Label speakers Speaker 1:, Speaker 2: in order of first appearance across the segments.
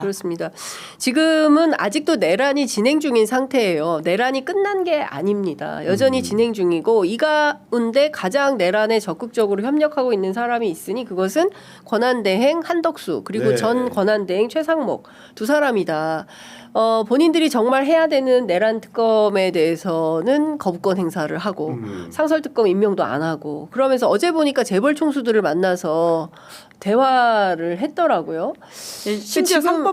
Speaker 1: 그렇습니다. 지금은 아직도 내란이 진행 중인 상태예요. 내란이 끝난 게 아닙니다. 여전히 진행 중이고 이 가운데 가장 내란에 적극적으로 협력하고 있는 사람이 있으니 그것은 권한대행 한덕수 그리고
Speaker 2: 네.
Speaker 1: 전 권한대행 최상목 두 사람이다. 본인들이 정말 해야 되는 내란 특검에 대해서는 거부권 행사를 하고 상설 특검 임명도 안 하고 그러면서 어제 보니까 재벌 총수들을 만나서 대화를 했더라고요.
Speaker 3: 심지어
Speaker 1: 지금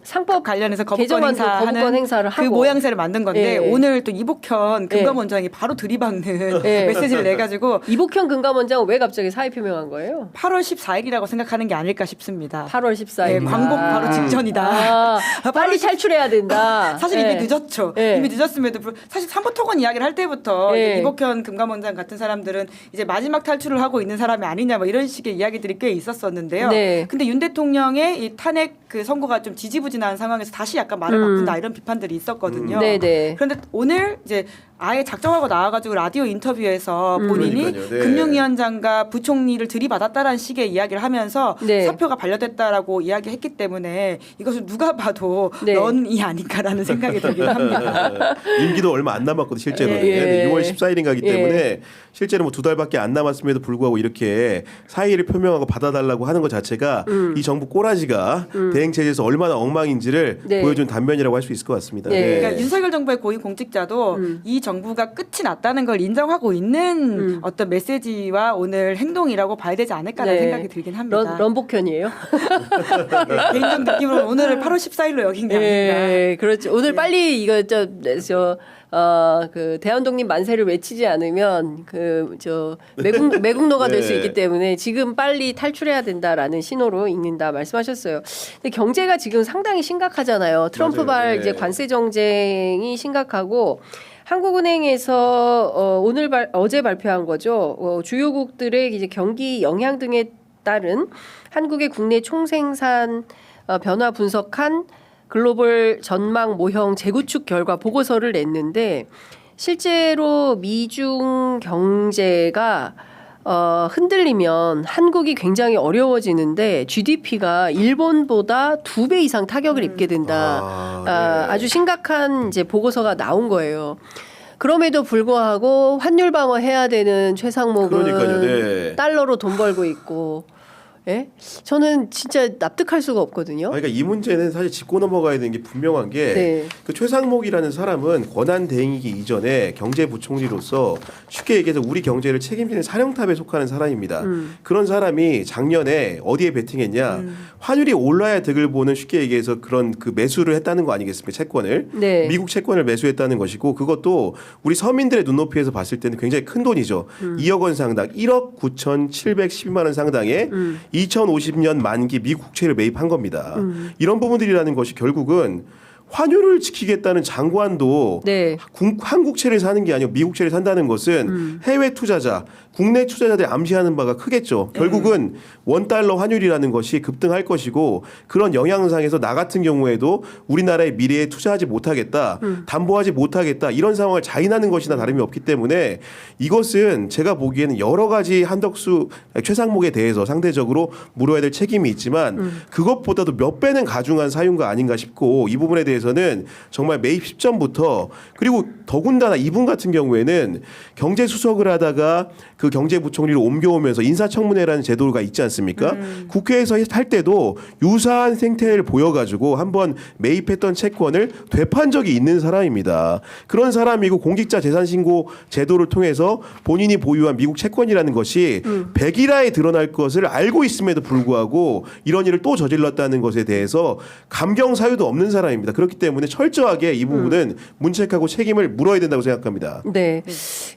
Speaker 3: 상법 관련해서 거부권
Speaker 1: 개정안도 거부권
Speaker 3: 행사하는
Speaker 1: 행사를
Speaker 3: 그
Speaker 1: 하고.
Speaker 3: 모양새를 만든 건데
Speaker 1: 예.
Speaker 3: 오늘 또 이복현 금감원장이 바로 들이박는
Speaker 1: 예.
Speaker 3: 메시지를 내가지고
Speaker 1: 이복현 금감원장은 왜 갑자기 사의 표명한 거예요?
Speaker 3: 8월 14일이라고 생각하는 게 아닐까 싶습니다.
Speaker 1: 8월 14일.
Speaker 3: 예, 광복 바로 직전이다.
Speaker 1: 빨리 탈출해야 된다.
Speaker 3: 사실
Speaker 1: 예.
Speaker 3: 이미 늦었죠.
Speaker 1: 예.
Speaker 3: 이미 늦었음에도 사실 삼부토건 이야기를 할 때부터
Speaker 1: 예.
Speaker 3: 이제 이복현 금감원장 같은 사람들은 이제 마지막 탈출을 하고 있는 사람이 아니냐 뭐 이런 식의 이야기들이 꽤 있었었는데요.
Speaker 1: 네.
Speaker 3: 근데 윤 대통령의 이 탄핵 그 선고가 좀 지지부진한 상황에서 다시 약간 말을 바꾼다 이런 비판들이 있었거든요.
Speaker 1: 네네.
Speaker 3: 그런데 오늘 이제 아예 작정하고 나와가지고 라디오 인터뷰에서 본인이
Speaker 2: 그러니까요. 네.
Speaker 3: 금융위원장과 부총리를 들이받았다라는 식의 이야기를 하면서
Speaker 1: 네.
Speaker 3: 사표가 반려됐다라고 이야기했기 때문에 이것을 누가 봐도
Speaker 1: 네.
Speaker 3: 런이 아닌가라는 생각이 들긴 합니다.
Speaker 2: 임기도 얼마 안 남았거든 실제로는.
Speaker 1: 예.
Speaker 2: 네, 6월 14일인가기
Speaker 1: 예.
Speaker 2: 때문에 실제로 뭐 2달밖에 안 남았음에도 불구하고 이렇게 사의를 표명하고 받아달라고 하는 것 자체가 이 정부 꼬라지가 대행 체제에서 얼마나 엉망인지를
Speaker 1: 네.
Speaker 2: 보여준 단면이라고 할 수 있을 것 같습니다.
Speaker 1: 네.
Speaker 2: 네.
Speaker 3: 그러니까 윤석열 정부의 고위 공직자도 이 정부가 끝이 났다는 걸 인정하고 있는 어떤 메시지와 오늘 행동이라고 봐야 되지 않을까라는
Speaker 1: 네.
Speaker 3: 생각이 들긴 합니다.
Speaker 1: 런복현이에요?
Speaker 3: 개인적 느낌으로 오늘을 8월 14일로 여긴 게 아닌가.
Speaker 1: 예, 그렇죠. 오늘 빨리 이거 그 대한독립 만세를 외치지 않으면 매국노가 될 수
Speaker 2: 네.
Speaker 1: 있기 때문에 지금 빨리 탈출해야 된다라는 신호로 읽는다 말씀하셨어요. 근데 경제가 지금 상당히 심각하잖아요. 트럼프발
Speaker 2: 맞아요. 네.
Speaker 1: 이제 관세 정쟁이 심각하고 한국은행에서 어제 발표한 거죠. 주요국들의 이제 경기 영향 등에 따른 한국의 국내 총생산 변화 분석한 글로벌 전망 모형 재구축 결과 보고서를 냈는데 실제로 미중 경제가 흔들리면 한국이 굉장히 어려워지는데 GDP가 일본보다 2배 이상 타격을 입게 된다.
Speaker 2: 네.
Speaker 1: 아주 심각한 이제 보고서가 나온 거예요. 그럼에도 불구하고 환율 방어해야 되는 최상목은
Speaker 2: 그러니까요. 네.
Speaker 1: 달러로 돈 벌고 있고, 예? 저는 진짜 납득할 수가 없거든요.
Speaker 2: 그러니까 이 문제는 사실 짚고 넘어가야 되는 게 분명한 게
Speaker 1: 네.
Speaker 2: 그 최상목이라는 사람은 권한 대행이기 이전에 경제부총리로서 쉽게 얘기해서 우리 경제를 책임지는 사령탑에 속하는 사람입니다. 그런 사람이 작년에 어디에 베팅했냐? 환율이 올라야 득을 보는 쉽게 얘기해서 그런 그 매수를 했다는 거 아니겠습니까? 채권을.
Speaker 1: 네.
Speaker 2: 미국 채권을 매수했다는 것이고 그것도 우리 서민들의 눈높이에서 봤을 때는 굉장히 큰 돈이죠. 2억 원 상당, 1억 9,712만 원 상당의 2050년 만기 미국 국채를 매입한 겁니다. 이런 부분들이라는 것이 결국은 환율을 지키겠다는 장관도
Speaker 1: 네.
Speaker 2: 한국채를 사는 게 아니고 미국채를 산다는 것은 해외 투자자, 국내 투자자들이 암시하는 바가 크겠죠. 결국은 원달러 환율이라는 것이 급등할 것이고 그런 영향상에서 나 같은 경우에도 우리나라의 미래에 투자하지 못하겠다, 담보하지 못하겠다 이런 상황을 자인하는 것이나 다름이 없기 때문에 이것은 제가 보기에는 여러 가지 한덕수 최상목에 대해서 상대적으로 물어야 될 책임이 있지만 그것보다도 몇 배는 가중한 사유가 아닌가 싶고 이 부분에 대해서는 정말 매입 시점부터 그리고 더군다나 이분 같은 경우에는 경제수석을 하다가 그 경제부총리로 옮겨오면서 인사청문회라는 제도가 있지 않습니까? 국회에서 할 때도 유사한 생태를 보여가지고 한번 매입했던 채권을 되판 적이 있는 사람입니다. 그런 사람이고 공직자 재산신고 제도를 통해서 본인이 보유한 미국 채권이라는 것이 백일하에 드러날 것을 알고 있음에도 불구하고 이런 일을 또 저질렀다는 것에 대해서 감경 사유도 없는 사람입니다. 그렇기 때문에 철저하게 이 부분은 문책하고 책임을 물어야 된다고 생각합니다.
Speaker 1: 네.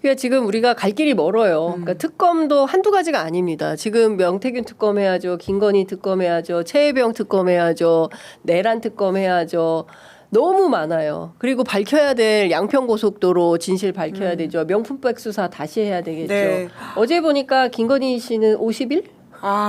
Speaker 1: 그러니까 지금 우리가 갈 길이 멀어요. 그러니까 특검도 한두 가지가 아닙니다. 지금 명태균 특검 해야죠. 김건희 특검 해야죠. 최혜병 특검 해야죠. 내란 특검 해야죠. 너무 많아요. 그리고 밝혀야 될 양평고속도로 진실 밝혀야 되죠. 명품백 수사 다시 해야 되겠죠.
Speaker 3: 네.
Speaker 1: 어제 보니까 김건희 씨는 50일?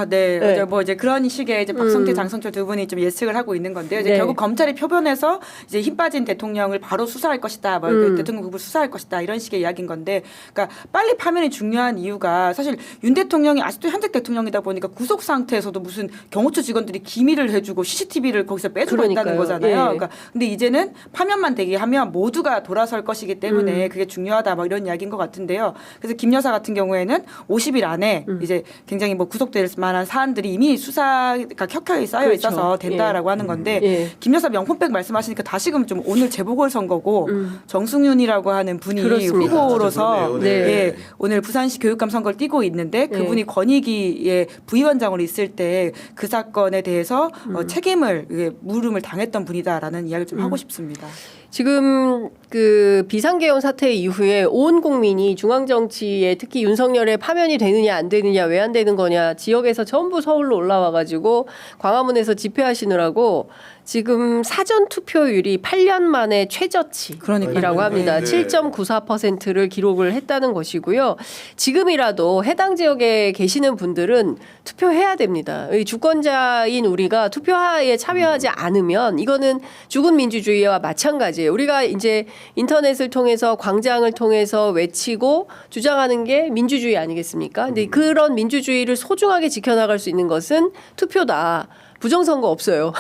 Speaker 3: 네.
Speaker 1: 네.
Speaker 3: 이제 뭐 이제 그런 식의 이제 박성태, 장성철 두 분이 좀 예측을 하고 있는 건데요. 이제
Speaker 1: 네.
Speaker 3: 결국 검찰이 표변해서 이제 힘 빠진 대통령을 바로 수사할 것이다, 뭐 대통령 국을 수사할 것이다 이런 식의 이야기인 건데, 그러니까 빨리 파면이 중요한 이유가 사실 윤 대통령이 아직도 현직 대통령이다 보니까 구속 상태에서도 무슨 경호처 직원들이 기밀을 해주고 CCTV를 거기서 빼주고 있다는 거잖아요.
Speaker 1: 예.
Speaker 3: 그러니까 근데 이제는 파면만 되게 하면 모두가 돌아설 것이기 때문에 그게 중요하다, 뭐 이런 이야기인 것 같은데요. 그래서 김 여사 같은 경우에는 50일 안에 이제 굉장히 뭐 구속될 만한 사안들이 이미 수사가 켜켜이 쌓여
Speaker 1: 그렇죠.
Speaker 3: 있어서 된다라고 하는 건데,
Speaker 1: 예.
Speaker 3: 김 여사 명품백 말씀하시니까 다시금 좀 오늘 재보궐선거고 정승윤이라고 하는 분이
Speaker 1: 그렇습니다.
Speaker 3: 후보로서
Speaker 2: 아, 그러네요. 네.
Speaker 3: 예, 오늘 부산시 교육감 선거를 뛰고 있는데 그분이 권익위의 부위원장으로 있을 때 그 사건에 대해서 책임을 물음을 당했던 분이다라는 이야기를 좀 하고 싶습니다.
Speaker 1: 지금 그 비상계엄 사태 이후에 온 국민이 중앙정치에 특히 윤석열의 파면이 되느냐 안 되느냐 왜 안 되는 거냐 지역에서 전부 서울로 올라와가지고 광화문에서 집회하시느라고 지금 사전 투표율이 8년 만에 최저치라고
Speaker 3: 그러니까요.
Speaker 1: 합니다.
Speaker 2: 네.
Speaker 1: 7.94%를 기록을 했다는 것이고요. 지금이라도 해당 지역에 계시는 분들은 투표해야 됩니다. 이 주권자인 우리가 투표에 참여하지 않으면 이거는 죽은 민주주의와 마찬가지예요. 우리가 이제 인터넷을 통해서 광장을 통해서 외치고 주장하는 게 민주주의 아니겠습니까? 근데 그런 민주주의를 소중하게 지켜나갈 수 있는 것은 투표다. 부정선거 없어요.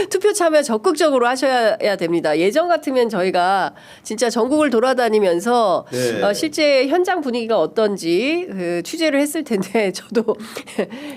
Speaker 1: 투표 참여 적극적으로 하셔야 됩니다. 예전 같으면 저희가 진짜 전국을 돌아다니면서
Speaker 2: 네.
Speaker 1: 실제 현장 분위기가 어떤지 취재를 했을 텐데 저도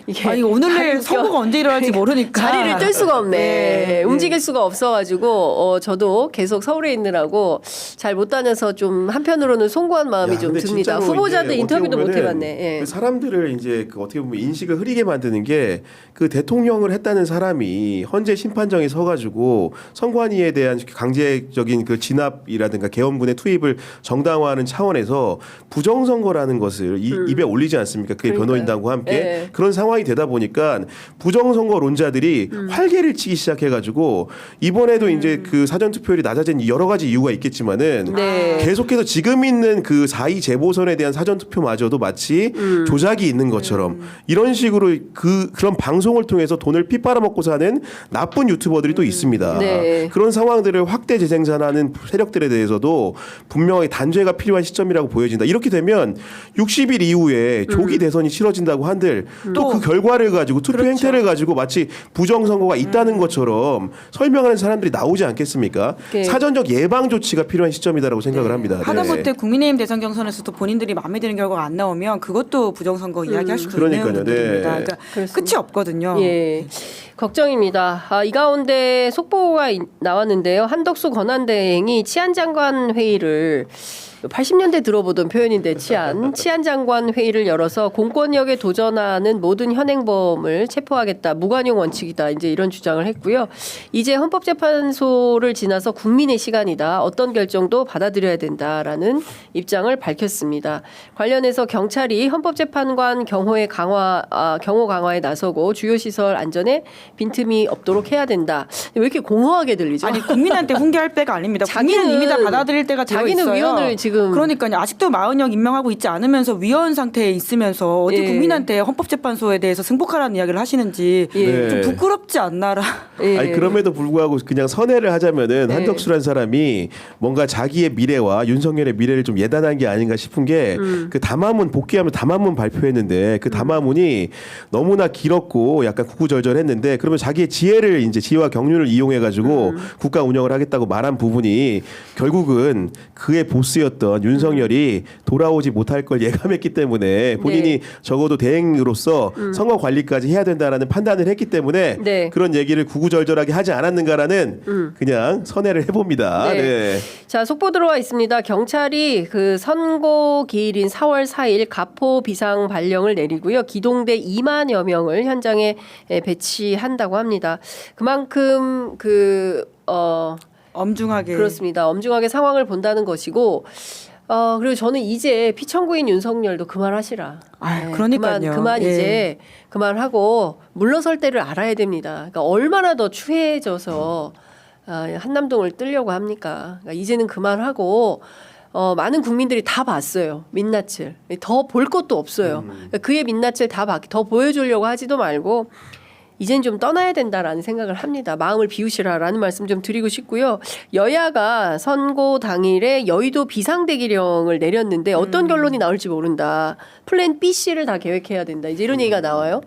Speaker 1: 이게
Speaker 3: 아니 오늘 내일 선거가 언제 일어날지 모르니까
Speaker 1: 자리를 뜰 수가 없네.
Speaker 3: 네.
Speaker 1: 움직일 수가 없어가지고 저도 계속 서울에 있느라고 잘 못 다녀서 좀 한편으로는 송구한 마음이
Speaker 2: 야,
Speaker 1: 좀
Speaker 2: 근데
Speaker 1: 듭니다.
Speaker 2: 진짜로
Speaker 1: 후보자들
Speaker 2: 이제
Speaker 1: 인터뷰도
Speaker 2: 어떻게
Speaker 1: 못
Speaker 2: 보면은
Speaker 1: 해봤네. 예.
Speaker 2: 그 사람들을 이제 그 어떻게 보면 인식을 흐리게 만드는 게 그 대통령을 했다는 사람이 헌재 심판정에 서가지고 선관위에 대한 강제적인 그 진압이라든가 계엄군의 투입을 정당화하는 차원에서 부정선거라는 것을 입에 올리지 않습니까? 그게
Speaker 1: 그러니까요.
Speaker 2: 변호인단과 함께
Speaker 1: 네.
Speaker 2: 그런 상황이 되다 보니까 부정선거론자들이 활개를 치기 시작해가지고 이번에도 이제 그 사전투표율이 낮아진 여러 가지 이유가 있겠지만은
Speaker 1: 네.
Speaker 2: 계속해서 지금 있는 그 4.2 재보선에 대한 사전투표마저도 마치 조작이 있는 것처럼 이런 식으로 그런 방송을 통해서 돈을 피 빨아먹고 사는 나쁜 유튜버들이 또 있습니다.
Speaker 1: 네.
Speaker 2: 그런 상황들을 확대 재생산하는 세력들에 대해서도 분명히 단죄가 필요한 시점이라고 보여진다. 이렇게 되면 60일 이후에 조기 대선이 치러진다고 한들 또 그 결과를 가지고 투표
Speaker 3: 그렇죠.
Speaker 2: 행태를 가지고 마치 부정선거가 있다는 것처럼 설명하는 사람들이 나오지 않겠습니까?
Speaker 1: 네.
Speaker 2: 사전적 예방 조치가 필요한 시점이다라고 생각을 합니다.
Speaker 3: 하다못해 국민의힘 대선 경선에서도 본인들이 마음에 드는 결과가 안 나오면 그것도 부정선거 이야기할 수도
Speaker 2: 그러니까요.
Speaker 3: 있는 부분입니다.
Speaker 2: 네.
Speaker 3: 그러니까
Speaker 1: 그렇습니다.
Speaker 3: 끝이 없거든요.
Speaker 1: 예. 걱정입니다. 이 가운데 속보가 나왔는데요. 한덕수 권한대행이 치안장관 회의를 80년대 들어보던 표현인데 치안장관 회의를 열어서 공권력에 도전하는 모든 현행범을 체포하겠다. 무관용 원칙이다. 이제 이런 주장을 했고요. 이제 헌법재판소를 지나서 국민의 시간이다. 어떤 결정도 받아들여야 된다라는 입장을 밝혔습니다. 관련해서 경찰이 헌법재판관 경호 강화에 나서고 주요 시설 안전에 빈틈이 없도록 해야 된다. 왜 이렇게 공허하게 들리죠?
Speaker 3: 아니 국민한테 훈계할 때가 아닙니다. 국민은 이미 다 받아들일 때가 되어
Speaker 1: 자기는
Speaker 3: 있어요.
Speaker 1: 위원을 지금
Speaker 3: 그러니까요. 아직도 마흔형 임명하고 있지 않으면서 위원 상태에 있으면서 어디
Speaker 1: 예.
Speaker 3: 국민한테 헌법재판소에 대해서 승복하라는 이야기를 하시는지
Speaker 1: 예.
Speaker 3: 좀 부끄럽지 않나라.
Speaker 1: 예.
Speaker 2: 아니 그럼에도 불구하고 그냥 선회를 하자면은
Speaker 1: 네.
Speaker 2: 한덕수란 사람이 뭔가 자기의 미래와 윤석열의 미래를 좀 예단한 게 아닌가 싶은 게 그 담화문 복귀하면 담화문 발표했는데 그 담화문이 너무나 길었고 약간 구구절절했는데 그러면 자기의 지혜와 경륜을 이용해 가지고 국가 운영을 하겠다고 말한 부분이 결국은 그의 보스였던 윤석열이 돌아오지 못할 걸 예감했기 때문에 본인이
Speaker 1: 네.
Speaker 2: 적어도 대행으로서 선거 관리까지 해야 된다라는 판단을 했기 때문에
Speaker 1: 네.
Speaker 2: 그런 얘기를 구구절절하게 하지 않았는가라는 그냥 선회를 해봅니다.
Speaker 1: 네.
Speaker 2: 네.
Speaker 1: 자, 속보 들어와 있습니다. 경찰이 그 선고 기일인 4월 4일 가포 비상 발령을 내리고요. 기동대 2만여 명을 현장에 배치한다고 합니다. 그만큼
Speaker 3: 엄중하게.
Speaker 1: 그렇습니다. 엄중하게 상황을 본다는 것이고 그리고 저는 이제 피청구인 윤석열도 그만하시라.
Speaker 3: 아유, 그러니까요.
Speaker 1: 그만
Speaker 3: 예.
Speaker 1: 이제 그만하고 물러설 때를 알아야 됩니다. 그러니까 얼마나 더 추해져서 한남동을 뜨려고 합니까? 그러니까 이제는 그만하고 많은 국민들이 다 봤어요. 민낯을. 더 볼 것도 없어요. 그러니까 그의 민낯을 더 보여주려고 하지도 말고 이젠 좀 떠나야 된다라는 생각을 합니다. 마음을 비우시라라는 말씀 좀 드리고 싶고요. 여야가 선고 당일에 여의도 비상대기령을 내렸는데 어떤 결론이 나올지 모른다. 플랜 B, C를 다 계획해야 된다. 이제 이런 얘기가 나와요.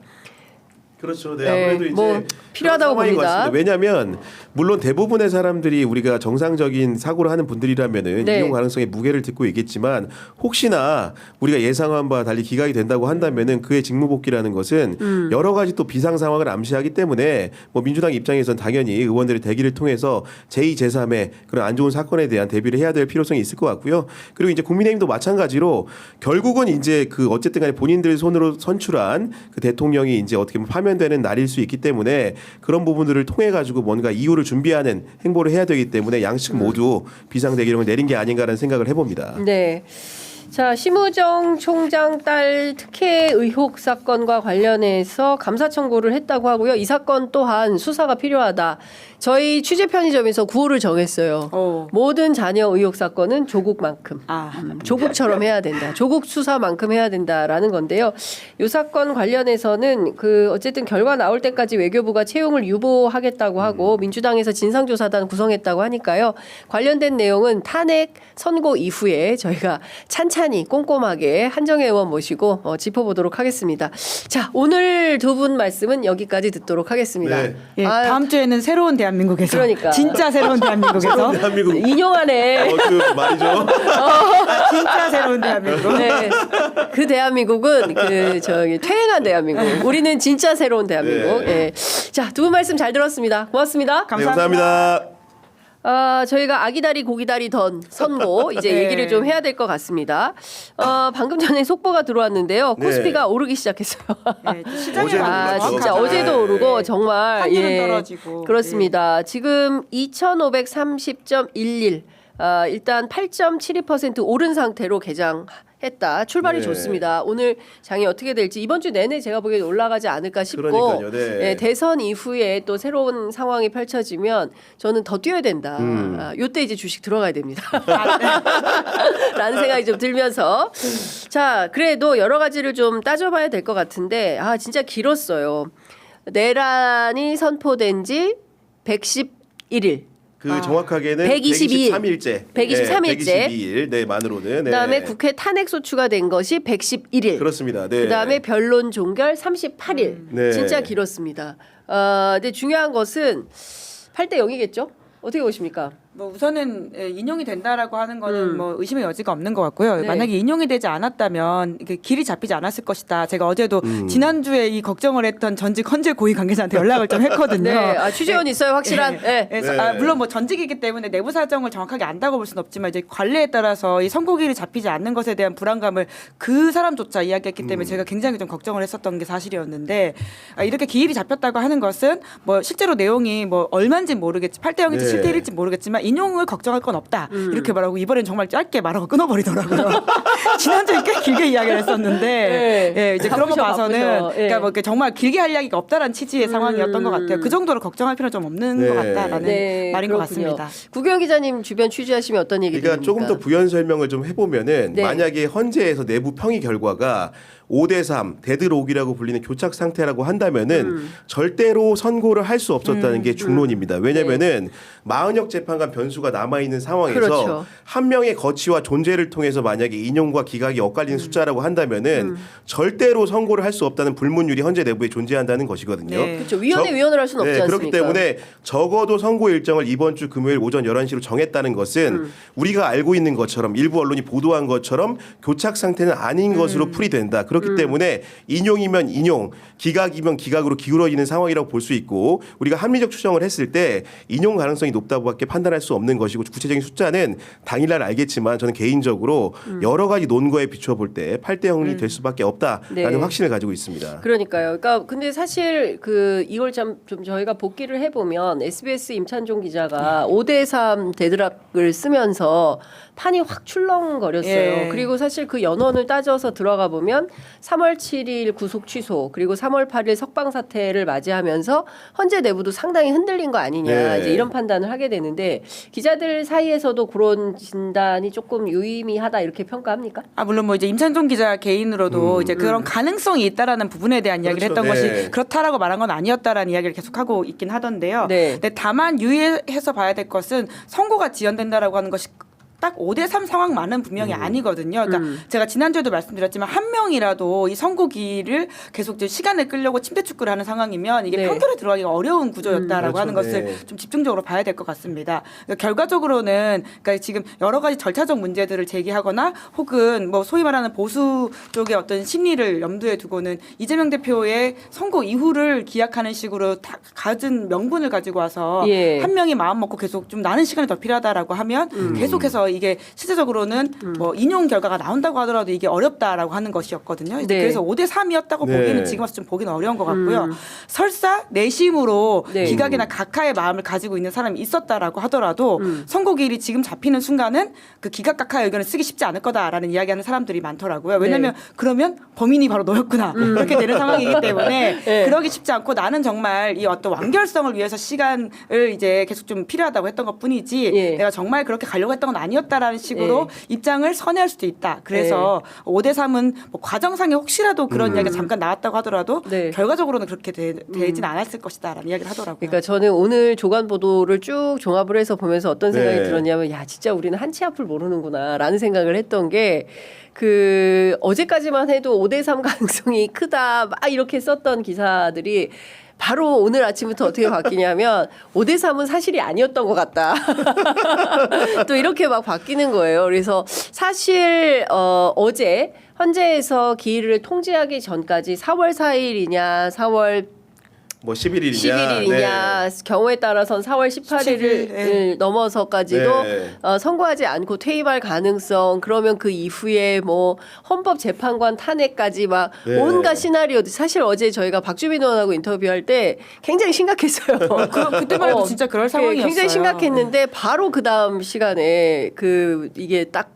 Speaker 2: 그렇죠. 네,
Speaker 1: 네,
Speaker 2: 아무래도 이제
Speaker 1: 뭐 필요하다고
Speaker 2: 그런 상황인 것
Speaker 1: 봅니다.
Speaker 2: 같습니다. 왜냐하면 물론 대부분의 사람들이 우리가 정상적인 사고를 하는 분들이라면은
Speaker 1: 네.
Speaker 2: 이용 가능성의 무게를 듣고 있겠지만 혹시나 우리가 예상한 바와 달리 기각이 된다고 한다면은 그의 직무복귀라는 것은 여러 가지 또 비상 상황을 암시하기 때문에 뭐 민주당 입장에서는 당연히 의원들의 대기를 통해서 제2, 제3의 그런 안 좋은 사건에 대한 대비를 해야 될 필요성이 있을 것 같고요. 그리고 이제 국민의힘도 마찬가지로 결국은 이제 그 어쨌든 간에 본인들 손으로 선출한 그 대통령이 이제 어떻게 보면 파면되는 날일 수 있기 때문에 그런 부분들을 통해 가지고 뭔가 이유를 준비하는 행보를 해야 되기 때문에 양측 모두 비상대기령을 내린 게 아닌가라는 생각을 해봅니다.
Speaker 1: 네. 자, 심우정 총장 딸 특혜 의혹 사건과 관련해서 감사 청구를 했다고 하고요. 이 사건 또한 수사가 필요하다. 저희 취재 편의점에서 구호를 정했어요. 모든 자녀 의혹 사건은 조국만큼. 조국처럼 해야 된다. 조국 수사만큼 해야 된다라는 건데요. 이 사건 관련해서는 그 어쨌든 결과 나올 때까지 외교부가 채용을 유보하겠다고 하고 민주당에서 진상조사단 구성했다고 하니까요. 관련된 내용은 탄핵 선고 이후에 저희가 찬찬히 꼼꼼하게 한정혜 의원 모시고 짚어보도록 하겠습니다. 자, 오늘 두 분 말씀은 여기까지 듣도록 하겠습니다.
Speaker 2: 네.
Speaker 3: 예, 다음 주에는 새로운 대한민국에서
Speaker 1: 그러니까.
Speaker 3: 진짜 새로운 대한민국에서
Speaker 2: 대한민국
Speaker 1: 인용하네.
Speaker 2: 그 말이죠.
Speaker 3: 진짜 새로운 대한민국.
Speaker 1: 네. 그 대한민국은 그 저기 퇴행한 대한민국. 우리는 진짜 새로운 대한민국.
Speaker 2: 네.
Speaker 1: 예. 자, 두 분 말씀 잘 들었습니다. 고맙습니다.
Speaker 2: 네, 감사합니다.
Speaker 1: 저희가 아기다리 고기다리 던 선고 이제
Speaker 3: 네.
Speaker 1: 얘기를 좀 해야 될 것 같습니다. 방금 전에 속보가 들어왔는데요.
Speaker 2: 네.
Speaker 1: 코스피가 오르기 시작했어요.
Speaker 3: 예, 시장에
Speaker 2: 어제는
Speaker 1: 아,
Speaker 2: 그렇죠.
Speaker 1: 진짜
Speaker 2: 네.
Speaker 1: 어제도 오르고 정말
Speaker 3: 환율은 떨어지고.
Speaker 1: 그렇습니다. 지금 2,530.11 일단 8.72% 오른 상태로 개장했다. 출발이
Speaker 2: 네.
Speaker 1: 좋습니다. 오늘 장이 어떻게 될지 이번 주 내내 제가 보기엔 올라가지 않을까 싶고
Speaker 2: 그러니까요. 네.
Speaker 1: 예, 대선 이후에 또 새로운 상황이 펼쳐지면 저는 더 뛰어야 된다. 요때 이제 주식 들어가야 됩니다. 라는 생각이 좀 들면서 자, 그래도 여러 가지를 좀 따져봐야 될 것 같은데 진짜 길었어요. 내란이 선포된 지 111일.
Speaker 2: 정확하게는
Speaker 1: 122일.
Speaker 2: 123일째.
Speaker 1: 123일째.
Speaker 2: 122일 네, 만으로는. 네.
Speaker 1: 그다음에 국회 탄핵 소추가 된 것이 111일.
Speaker 2: 그렇습니다. 네.
Speaker 1: 그다음에 변론 종결 38일.
Speaker 2: 네.
Speaker 1: 진짜 길었습니다. 근데 중요한 것은 8대 0이겠죠? 어떻게 보십니까?
Speaker 3: 뭐 우선은 인용이 된다라고 하는 거는 뭐 의심의 여지가 없는 것 같고요.
Speaker 1: 네.
Speaker 3: 만약에 인용이 되지 않았다면 이게 길이 잡히지 않았을 것이다. 제가 어제도 지난주에 이 걱정을 했던 전직 헌재 고위 관계자한테 연락을 좀 했거든요.
Speaker 1: 네. 취재원 있어요, 확실한. 네.
Speaker 3: 그래서
Speaker 2: 네.
Speaker 3: 물론 뭐 전직이기 때문에 내부 사정을 정확하게 안다고 볼 수는 없지만 이제 관례에 따라서 이 선고일이 잡히지 않는 것에 대한 불안감을 그 사람조차 이야기했기 때문에 제가 굉장히 좀 걱정을 했었던 게 사실이었는데 이렇게 기일이 잡혔다고 하는 것은 뭐 실제로 내용이 뭐 얼마인지 모르겠지 8대 0일지
Speaker 2: 네.
Speaker 3: 7대 1일지 모르겠지만 인용을 걱정할 건 없다 이렇게 말하고 이번엔 정말 짧게 말하고 끊어버리더라고요. 지난주에 꽤 길게 이야기를 했었는데
Speaker 1: 네.
Speaker 3: 예, 이제 그런 거
Speaker 1: 바쁘셔,
Speaker 3: 봐서는
Speaker 1: 바쁘셔. 예.
Speaker 3: 그러니까 뭐 이렇게 정말 길게 할 이야기가 없다라는 취지의 상황이었던 것 같아요. 그 정도로 걱정할 필요는 좀 없는
Speaker 2: 네.
Speaker 3: 것 같다라는
Speaker 1: 네,
Speaker 3: 말인
Speaker 1: 그렇군요.
Speaker 3: 것 같습니다.
Speaker 1: 구경 기자님 주변 취재하시면 어떤 얘기
Speaker 2: 그러니까
Speaker 1: 들립니까?
Speaker 2: 조금 더 부연 설명을 좀 해보면은
Speaker 1: 네.
Speaker 2: 만약에 헌재에서 내부 평의 결과가 5대3 데드록이라고 불리는 교착 상태라고 한다면은 절대로 선고를 할 수 없었다는 게 중론입니다. 왜냐면은 마은혁 재판관 변수가 남아 있는 상황에서
Speaker 1: 그렇죠.
Speaker 2: 한 명의 거취와 존재를 통해서 만약에 인용과 기각이 엇갈리는 숫자라고 한다면은 절대로 선고를 할 수 없다는 불문율이 헌재 내부에 존재한다는 것이거든요.
Speaker 3: 네.
Speaker 1: 그렇죠. 위원회 위원을 할 수는 없지 않습니까?
Speaker 2: 그렇기 때문에 적어도 선고 일정을 이번 주 금요일 오전 11시로 정했다는 것은 우리가 알고 있는 것처럼 일부 언론이 보도한 것처럼 교착 상태는 아닌 것으로 풀이된다. 그렇기 때문에 인용이면 인용, 기각이면 기각으로 기울어지는 상황이라고 볼 수 있고 우리가 합리적 추정을 했을 때 인용 가능성이 높다고밖에 판단할 수 없는 것이고 구체적인 숫자는 당일날 알겠지만 저는 개인적으로 여러 가지 가지 논거에 비춰볼 때 8대 0이 될 수밖에 없다라는
Speaker 1: 네.
Speaker 2: 확신을 가지고 있습니다.
Speaker 1: 그러니까요. 그러니까 근데 사실 이걸 좀 저희가 복기를 해보면 SBS 임찬종 기자가 5대3 데드락을 쓰면서 판이 확 출렁거렸어요.
Speaker 3: 예.
Speaker 1: 그리고 사실 그 연원을 따져서 들어가 보면 3월 7일 구속 취소 그리고 3월 8일 석방 사태를 맞이하면서 헌재 내부도 상당히 흔들린 거 아니냐
Speaker 2: 네.
Speaker 1: 이제 이런 판단을 하게 되는데 기자들 사이에서도 그런 진단이 조금 유의미하다 이렇게 평가합니까?
Speaker 3: 물론 뭐 이제 임찬종 기자 개인으로도 이제 그런 가능성이 있다라는 부분에 대한 이야기를
Speaker 2: 그렇죠.
Speaker 3: 했던
Speaker 2: 네.
Speaker 3: 것이 그렇다라고 말한 건 아니었다라는 이야기를 계속하고 있긴 하던데요.
Speaker 1: 네.
Speaker 3: 근데 다만 유의해서 봐야 될 것은 선고가 지연된다라고 하는 것이 딱 5대3 상황만은 분명히 아니거든요. 그러니까 제가 지난주에도 말씀드렸지만 한 명이라도 이 선고기를 계속 이제 시간을 끌려고 침대 축구를 하는 상황이면 이게
Speaker 1: 네.
Speaker 3: 판결에 들어가기가 어려운 구조였다라고
Speaker 2: 그렇죠.
Speaker 3: 하는 것을
Speaker 2: 네.
Speaker 3: 좀 집중적으로 봐야 될 것 같습니다. 그러니까 결과적으로는 그러니까 지금 여러 가지 절차적 문제들을 제기하거나 혹은 뭐 소위 말하는 보수 쪽의 어떤 심리를 염두에 두고는 이재명 대표의 선고 이후를 기약하는 식으로 다 가진 명분을 가지고 와서
Speaker 1: 예.
Speaker 3: 한 명이 마음 먹고 계속 좀 나는 시간이 더 필요하다라고 하면 계속해서 이게 실제적으로는 뭐 인용 결과가 나온다고 하더라도 이게 어렵다라고 하는 것이었거든요.
Speaker 1: 네.
Speaker 3: 그래서 5대3이었다고
Speaker 2: 네.
Speaker 3: 보기에는 지금 와서 좀 보기는 어려운 것 같고요. 설사 내심으로
Speaker 1: 네.
Speaker 3: 기각이나 각하의 마음을 가지고 있는 사람이 있었다라고 하더라도 선고기일이 지금 잡히는 순간은 그 기각 각하의 의견을 쓰기 쉽지 않을 거다라는 이야기하는 사람들이 많더라고요. 왜냐하면 그러면 범인이 바로 너였구나 이렇게 되는 상황이기 때문에
Speaker 1: 네.
Speaker 3: 그러기 쉽지 않고 나는 정말 이 어떤 완결성을 위해서 시간을 이제 계속 좀 필요하다고 했던 것뿐이지
Speaker 1: 예.
Speaker 3: 내가 정말 그렇게 가려고 했던 건 아니었다라는 식으로 입장을 선회할 수도 있다. 그래서 5대3은 뭐 과정상에 혹시라도 그런 이야기가 잠깐 나왔다고 하더라도
Speaker 1: 네.
Speaker 3: 결과적으로는 그렇게 되진 않았을 것이다라는 이야기를 하더라고요.
Speaker 1: 그러니까 저는 오늘 조간 보도를 쭉 종합을 해서 보면서 어떤 생각이
Speaker 2: 네.
Speaker 1: 들었냐면 야 진짜 우리는 한치 앞을 모르는구나라는 생각을 했던 게 어제까지만 해도 5대3 가능성이 크다 막 이렇게 썼던 기사들이 바로 오늘 아침부터 어떻게 바뀌냐면 5대3은 사실이 아니었던 것 같다. 또 이렇게 막 바뀌는 거예요. 그래서 사실 어제 헌재에서 기일을 통지하기 전까지 4월 4일이냐 4월
Speaker 2: 뭐 11일이냐
Speaker 1: 11일이냐 경우에 따라서는 4월 18일을
Speaker 3: 17일,
Speaker 1: 넘어서까지도
Speaker 2: 네.
Speaker 1: 선고하지 않고 퇴임할 가능성 그러면 그 이후에 뭐 헌법재판관 탄핵까지 막
Speaker 2: 네.
Speaker 1: 온갖 시나리오들 사실 어제 저희가 박주민 의원하고 인터뷰할 때 굉장히 심각했어요.
Speaker 3: 그때만 해도 진짜 그럴 상황이었어요.
Speaker 1: 굉장히 심각했는데 바로 그 다음 시간에 이게 딱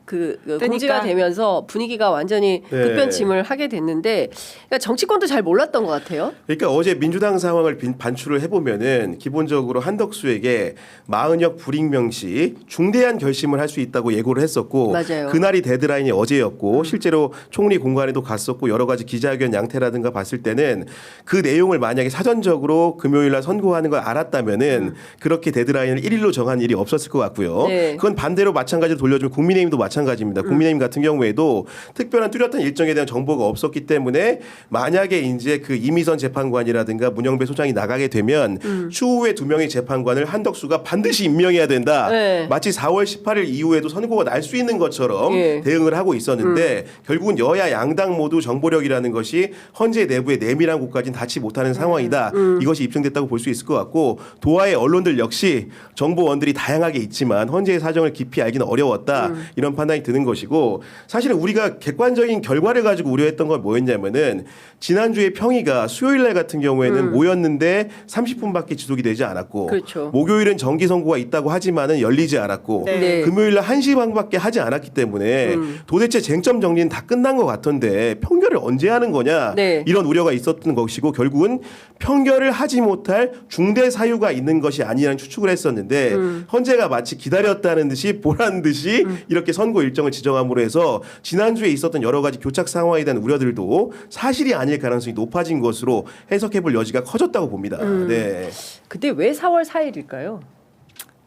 Speaker 1: 공지가 되면서 분위기가 완전히
Speaker 2: 네.
Speaker 1: 급변침을 하게 됐는데 그러니까 정치권도 잘 몰랐던 것 같아요.
Speaker 2: 그러니까 어제 민주당 상황을 반출을 해보면은 기본적으로 한덕수에게 마은혁 불임명 시 중대한 결심을 할 수 있다고 예고를 했었고
Speaker 1: 맞아요.
Speaker 2: 그날이 데드라인이 어제였고 실제로 총리 공관에도 갔었고 여러 가지 기자회견 양태라든가 봤을 때는 그 내용을 만약에 사전적으로 금요일날 선고하는 걸 알았다면은 그렇게 데드라인을 1일로 정한 일이 없었을 것 같고요.
Speaker 1: 네.
Speaker 2: 그건 반대로 마찬가지로 돌려주면 국민의힘도 마찬가지입니다. 국민의힘 같은 경우에도 특별한 뚜렷한 일정에 대한 정보가 없었기 때문에 만약에 이제 그 이미선 재판관이라든가 문영배 소장이 나가게 되면 추후에 2명의 재판관을 한덕수가 반드시 임명해야 된다.
Speaker 1: 네.
Speaker 2: 마치 4월 18일 이후에도 선고가 날 수 있는 것처럼
Speaker 1: 예.
Speaker 2: 대응을 하고 있었는데 결국은 여야 양당 모두 정보력이라는 것이 헌재 내부의 내밀한 곳까지는 닿지 못하는 상황이다. 이것이 입증됐다고 볼 수 있을 것 같고 도하의 언론들 역시 정보원들이 다양하게 있지만 헌재의 사정을 깊이 알기는 어려웠다. 이런 판단이 드는 것이고 사실은 우리가 객관적인 결과를 가지고 우려했던 건 뭐였냐면은 지난주에 평의가 수요일 날 같은 경우에는 모였는데 30분밖에 지속이 되지 않았고
Speaker 1: 그렇죠.
Speaker 2: 목요일은 정기 선고가 있다고 하지만은 열리지 않았고
Speaker 3: 네.
Speaker 1: 네.
Speaker 2: 금요일 날 1시 반밖에 하지 않았기 때문에 도대체 쟁점 정리는 다 끝난 것 같던데 평결을 언제 하는 거냐
Speaker 1: 네.
Speaker 2: 이런 우려가 있었던 것이고 결국은 평결을 하지 못할 중대 사유가 있는 것이 아니라는 추측을 했었는데 헌재가 마치 기다렸다는 듯이 보란 듯이 이렇게 선고 일정을 지정함으로 해서 지난주에 있었던 여러 가지 교착 상황에 대한 우려들도 사실이 아닐 가능성이 높아진 것으로 해석해 볼 여지가 커졌다고 봅니다. 네.
Speaker 1: 근데 왜 4월 4일일까요?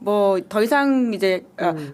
Speaker 3: 뭐 더 이상 이제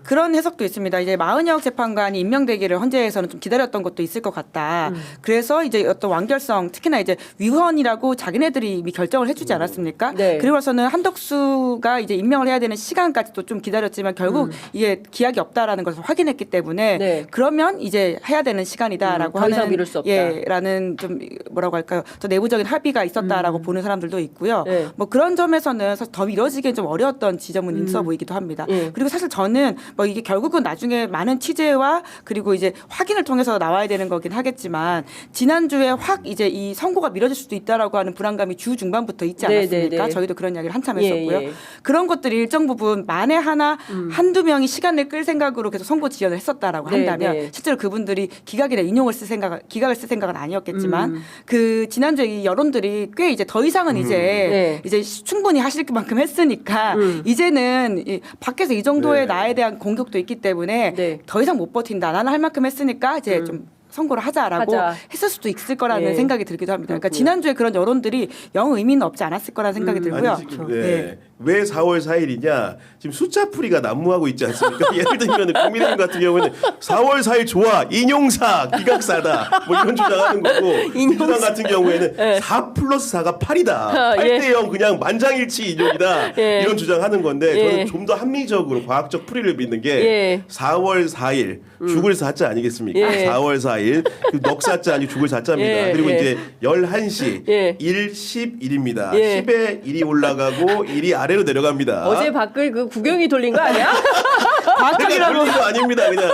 Speaker 3: 그런 해석도 있습니다. 이제 마은혁 재판관이 임명되기를 헌재에서는 좀 기다렸던 것도 있을 것 같다. 그래서 이제 어떤 완결성, 특히나 이제 위헌이라고 자기네들이 이미 결정을 해주지 않았습니까?
Speaker 1: 네.
Speaker 3: 그리고 나서는 한덕수가 이제 임명을 해야 되는 시간까지도 좀 기다렸지만 결국 이게 기약이 없다라는 것을 확인했기 때문에
Speaker 1: 네.
Speaker 3: 그러면 이제 해야 되는 시간이다라고
Speaker 1: 더 이상
Speaker 3: 하는
Speaker 1: 미룰 수 없다.
Speaker 3: 라는 좀 뭐라고 할까요? 더 내부적인 합의가 있었다라고 보는 사람들도 있고요.
Speaker 1: 네.
Speaker 3: 뭐 그런 점에서는 사실 더 미뤄지기엔 좀 어려웠던 지점은 있어 보이기도 합니다.
Speaker 1: 예.
Speaker 3: 그리고 사실 저는 뭐 이게 결국은 나중에 많은 취재와 그리고 이제 확인을 통해서 나와야 되는 거긴 하겠지만 지난주에 확 이제 이 선고가 미뤄질 수도 있다라고 하는 불안감이 주 중반부터 있지
Speaker 1: 네,
Speaker 3: 않았습니까?
Speaker 1: 네, 네.
Speaker 3: 저희도 그런 이야기를 한참
Speaker 1: 예,
Speaker 3: 했었고요.
Speaker 1: 예.
Speaker 3: 그런 것들이 일정 부분 만에 하나 한두 명이 시간을 끌 생각으로 계속 선고 지연을 했었다라고
Speaker 1: 네,
Speaker 3: 한다면
Speaker 1: 네.
Speaker 3: 실제로 그분들이 기각을 쓸 생각은 아니었겠지만 그 지난주에 이 여론들이 꽤 이제 더 이상은
Speaker 1: 네.
Speaker 3: 이제 충분히 하실 만큼 했으니까 이제는 이 밖에서 이 정도의
Speaker 2: 네.
Speaker 3: 나에 대한 공격도 있기 때문에
Speaker 1: 네.
Speaker 3: 더 이상 못 버틴다. 나는 할 만큼 했으니까 이제 좀 선고를 하자라고
Speaker 1: 하자.
Speaker 3: 했을 수도 있을 거라는
Speaker 1: 예.
Speaker 3: 생각이 들기도 합니다. 그러니까
Speaker 1: 그렇군요.
Speaker 3: 지난주에 그런 여론들이 영 의미는 없지 않았을 거라는 생각이 들고요.
Speaker 2: 아니, 지금, 네.
Speaker 3: 네.
Speaker 2: 왜 4월 4일이냐? 지금 숫자풀이가 난무하고 있지 않습니까? 예를 들면 국민의힘 같은 경우에는 4월 4일 좋아 인용사 기각사다 뭐 이런 주장하는 거고 민주당 같은 경우에는 4 플러스 4가 8이다.
Speaker 1: 아,
Speaker 2: 8대 0 그냥 만장일치 인용이다.
Speaker 1: 예.
Speaker 2: 이런 주장하는 건데
Speaker 1: 예.
Speaker 2: 저는 좀 더 합리적으로 과학적 풀이를 믿는 게
Speaker 1: 예.
Speaker 2: 4월 4일 죽을 사자 아니겠습니까?
Speaker 1: 예.
Speaker 2: 4월 4일 그 넉사자 아니고 죽을 사자입니다.
Speaker 1: 예.
Speaker 2: 그리고
Speaker 1: 예.
Speaker 2: 이제 11시
Speaker 1: 예.
Speaker 2: 1, 10일입니다.
Speaker 1: 예.
Speaker 2: 10에 1이 올라가고 1이 아래로 내려갑니다.
Speaker 1: 어제 밖을 그 구경이 돌린 거 아니야?
Speaker 2: 내가 돌린 거 아닙니다. 그냥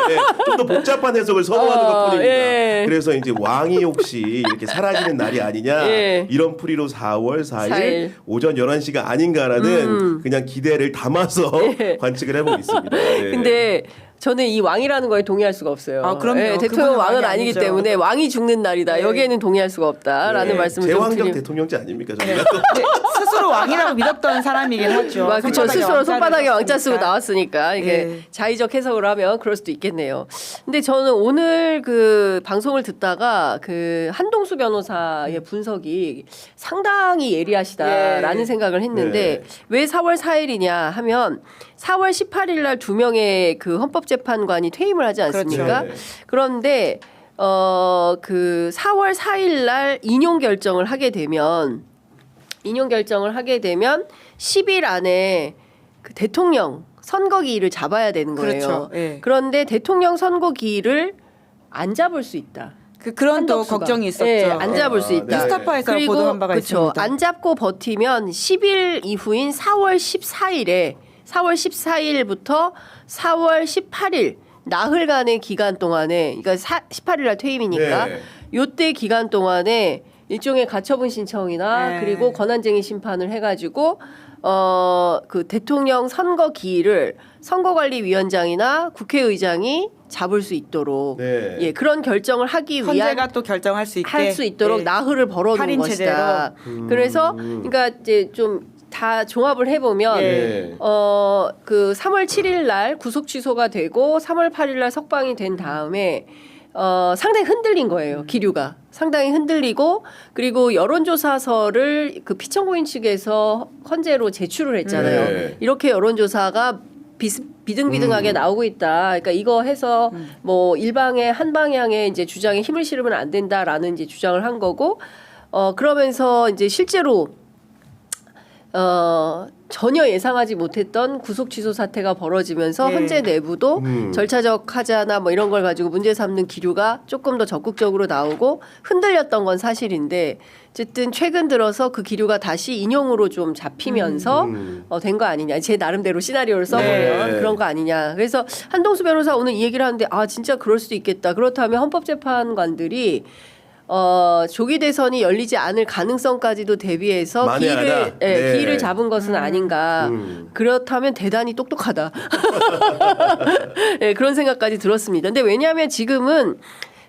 Speaker 2: 좀 더 복잡한 해석을 선호하는 것뿐입니다.
Speaker 1: 예.
Speaker 2: 그래서 이제 왕이 혹시 이렇게 사라지는 날이 아니냐
Speaker 1: 예.
Speaker 2: 이런 풀이로 4월 4일
Speaker 1: 4일.
Speaker 2: 오전 11시가 아닌가라는 그냥 기대를 담아서
Speaker 1: 예.
Speaker 2: 관측을 해보고 있습니다. 예.
Speaker 1: 근데 저는 이 왕이라는 거에 동의할 수가 없어요.
Speaker 3: 아, 그럼요.
Speaker 1: 대통령
Speaker 3: 그분은
Speaker 1: 왕은
Speaker 3: 왕이
Speaker 1: 아니기
Speaker 3: 아니죠.
Speaker 1: 때문에 왕이 죽는 날이다.
Speaker 3: 네.
Speaker 1: 여기에는 동의할 수가 없다라는
Speaker 2: 예.
Speaker 1: 말씀을 좀
Speaker 2: 제왕적
Speaker 1: 드리면.
Speaker 2: 대통령제 아닙니까 저희가?
Speaker 3: 네, 스스로 왕이라고 믿었던 사람이긴 하죠.
Speaker 1: 그렇죠.
Speaker 3: 손바닥에
Speaker 1: 스스로 손바닥에 왕자 쓰고
Speaker 3: 썼으니까.
Speaker 1: 나왔으니까 이게
Speaker 3: 예.
Speaker 1: 자의적 해석을 하면 그럴 수도 있겠네요. 근데 저는 오늘 그 방송을 듣다가 그 한동수 변호사의 분석이 상당히 예리하시다라는
Speaker 3: 예.
Speaker 1: 생각을 했는데
Speaker 2: 네.
Speaker 1: 왜 4월 4일이냐 하면 4월 18일 날 2명의 그 헌법재판관이 퇴임을 하지 않습니까?
Speaker 2: 그렇죠. 네.
Speaker 1: 그런데 그 4월 4일 날 인용 결정을 하게 되면 10일 안에 그 대통령 선거기일을 잡아야 되는 거예요.
Speaker 3: 그렇죠. 예.
Speaker 1: 그런데 대통령 선거기일을 안 잡을 수 있다.
Speaker 3: 그런 또
Speaker 1: 한덕수가.
Speaker 3: 걱정이 있었죠.
Speaker 1: 예, 안 잡을 수
Speaker 2: 아,
Speaker 1: 있다.
Speaker 2: 네.
Speaker 3: 뉴스타파에서
Speaker 1: 그리고
Speaker 3: 보도한 바가
Speaker 1: 그렇죠.
Speaker 3: 있습니다.
Speaker 1: 안 잡고 버티면 10일 이후인 4월 14일부터 4월 18일 나흘간의 기간 동안에 그러니까 18일 날 퇴임이니까
Speaker 2: 네.
Speaker 1: 요때 기간 동안에 일종의 가처분 신청이나
Speaker 3: 네.
Speaker 1: 그리고 권한쟁의 심판을 해가지고 그 대통령 선거 기일을 선거관리위원장이나 국회의장이 잡을 수 있도록
Speaker 2: 네.
Speaker 1: 예 그런 결정을 하기 위한
Speaker 3: 헌재가 또 결정할 수 있게
Speaker 1: 할 수 있도록
Speaker 3: 네.
Speaker 1: 나흘을 벌어놓은
Speaker 3: 할인
Speaker 1: 것이다. 그래서 그러니까 이제 좀 다 종합을 해보면
Speaker 2: 예.
Speaker 1: 그 3월 7일 날 구속 취소가 되고 3월 8일 날 석방이 된 다음에 상당히 흔들린 거예요. 기류가 상당히 흔들리고 그리고 여론조사서를 그 피청구인 측에서 헌재로 제출을 했잖아요.
Speaker 2: 네.
Speaker 1: 이렇게 여론조사가 비등비등하게 나오고 있다. 그러니까 이거 해서 뭐 일방의 한 방향의 이제 주장에 힘을 실으면 안 된다라는 이제 주장을 한 거고 그러면서 이제 실제로 전혀 예상하지 못했던 구속 취소 사태가 벌어지면서
Speaker 3: 예.
Speaker 1: 헌재 내부도 절차적 하자나 뭐 이런 걸 가지고 문제 삼는 기류가 조금 더 적극적으로 나오고 흔들렸던 건 사실인데 어쨌든 최근 들어서 그 기류가 다시 인용으로 좀 잡히면서 된 거 아니냐. 제 나름대로 시나리오를 써보면
Speaker 2: 네.
Speaker 1: 그런 거 아니냐. 그래서 한동수 변호사 오늘 이 얘기를 하는데 아 진짜 그럴 수도 있겠다. 그렇다면 헌법재판관들이 조기 대선이 열리지 않을 가능성까지도 대비해서
Speaker 2: 만회하다. 네.
Speaker 1: 기일을 잡은 것은 아닌가. 그렇다면 대단히 똑똑하다. 네, 그런 생각까지 들었습니다. 근데 왜냐하면 지금은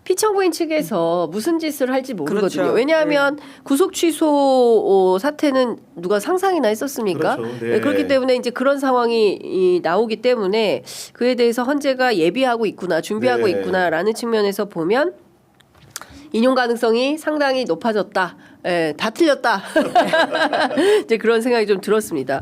Speaker 1: 피청구인 측에서 무슨 짓을 할지 모르거든요.
Speaker 3: 그렇죠.
Speaker 1: 왜냐하면 구속 취소 사태는 누가 상상이나 했었습니까?
Speaker 2: 그렇죠. 네.
Speaker 1: 네, 그렇기 때문에 이제 그런 상황이 나오기 때문에 그에 대해서 헌재가 예비하고 있구나, 준비하고
Speaker 2: 네.
Speaker 1: 있구나라는 측면에서 보면 인용 가능성이 상당히 높아졌다. 예, 다 틀렸다. 이제 그런 생각이 좀 들었습니다.